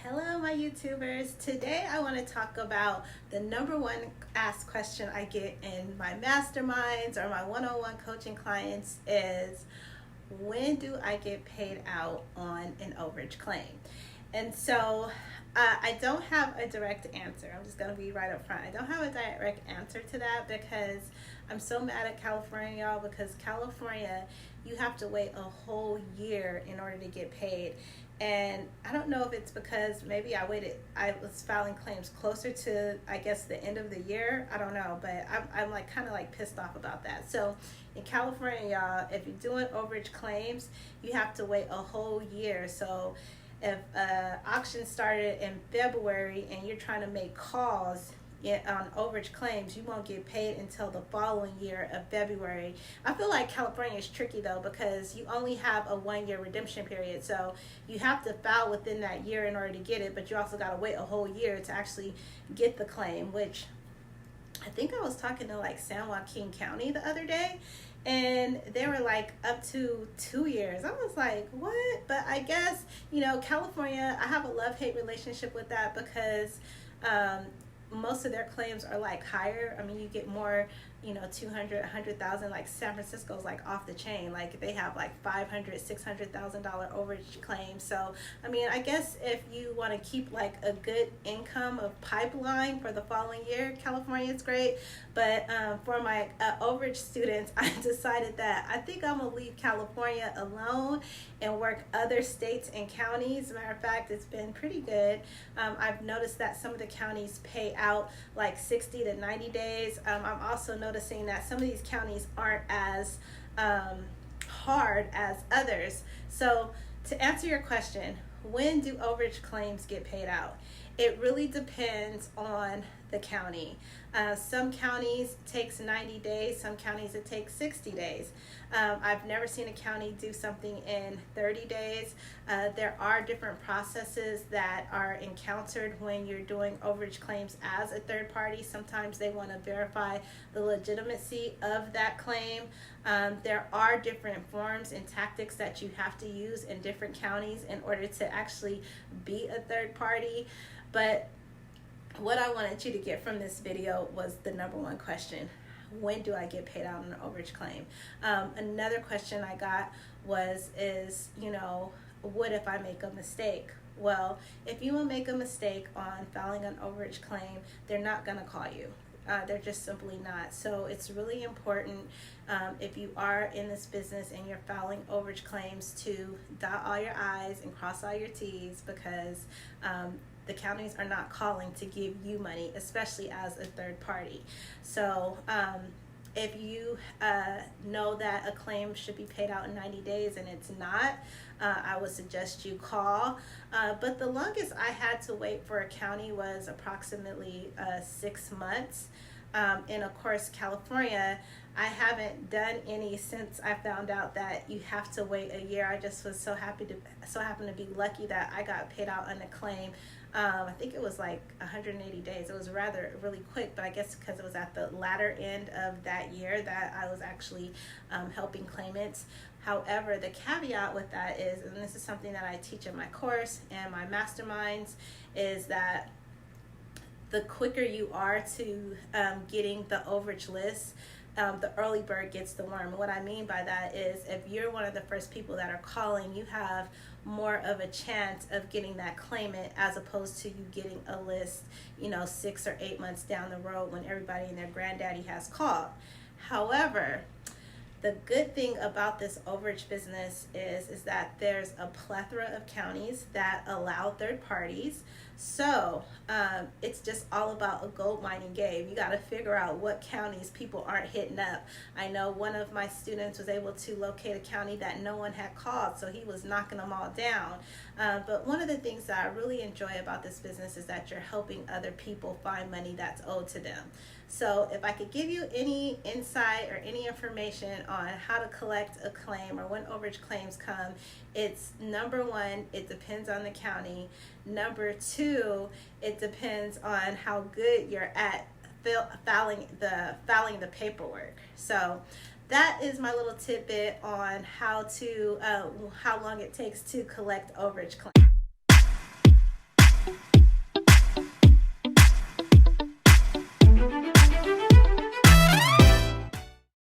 Hello, my YouTubers. Today I want to talk about the number one asked question I get in my masterminds or my one-on-one coaching clients is, when do I get paid out on an overage claim? And so I don't have a direct answer. I'm just going to be right up front. I don't have a direct answer to that because I'm so mad at California, y'all, because California, you have to wait a whole year in order to get paid. And I don't know if it's because maybe I was filing claims closer to, I guess, the end of the year. I don't know, but I'm like kind of like pissed off about that. So in California, y'all, if you're doing overage claims, you have to wait a whole year. So if auction started in February and you're trying to make calls on overage claims, you won't get paid until the following year of February. I feel like California is tricky though, because you only have a 1-year redemption period, so you have to file within that year in order to get it, but you also got to wait a whole year to actually get the claim, which I think I was talking to like San Joaquin County the other day, and they were like up to 2 years. I was like, what? But I guess, California, I have a love-hate relationship with that because most of their claims are like higher. I mean, you get more, 200, 100,000. Like San Francisco's like off the chain. Like they have like $500,000, $600,000 overage claims. So, I mean, I guess if you want to keep like a good income of pipeline for the following year, California is great. But for my overage students, I decided that I think I'm gonna leave California alone and work other states and counties. Matter of fact, it's been pretty good. I've noticed that some of the counties pay out like 60 to 90 days. I'm also noticing that some of these counties aren't as hard as others. So to answer your question, when do overage claims get paid out? It really depends on the county. Some counties takes 90 days, some counties it takes 60 days. I've never seen a county do something in 30 days. There are different processes that are encountered when you're doing overage claims as a third party. Sometimes they want to verify the legitimacy of that claim. There are different forms and tactics that you have to use in different counties in order to actually be a third party. But what I wanted you to get from this video was the number one question: when do I get paid out on an overage claim? Another question I got is, what if I make a mistake? Well, if you will make a mistake on filing an overage claim, they're not going to call you. They're just simply not. So it's really important, if you are in this business and you're filing overage claims, to dot all your I's and cross all your T's, because the counties are not calling to give you money, especially as a third party. So if you know that a claim should be paid out in 90 days and it's not, I would suggest you call. But the longest I had to wait for a county was approximately 6 months. And of course, California, I haven't done any since I found out that you have to wait a year. I just was so happened to be lucky that I got paid out on a claim. I think it was like 180 days. It was really quick, but I guess because it was at the latter end of that year that I was actually helping claimants. However, the caveat with that is, and this is something that I teach in my course and my masterminds, is that the quicker you are to getting the overage list, the early bird gets the worm. What I mean by that is, if you're one of the first people that are calling, you have more of a chance of getting that claimant as opposed to you getting a list, 6 or 8 months down the road when everybody and their granddaddy has called. However, the good thing about this overage business is that there's a plethora of counties that allow third parties. So it's just all about a gold mining game. You got to figure out what counties people aren't hitting up. I know one of my students was able to locate a county that no one had called, so he was knocking them all down. But one of the things that I really enjoy about this business is that you're helping other people find money that's owed to them. So if I could give you any insight or any information on how to collect a claim or when overage claims come, it's number one, it depends on the county. Number two, it depends on how good you're at filing the paperwork. So that is my little tidbit on how long it takes to collect overage claims.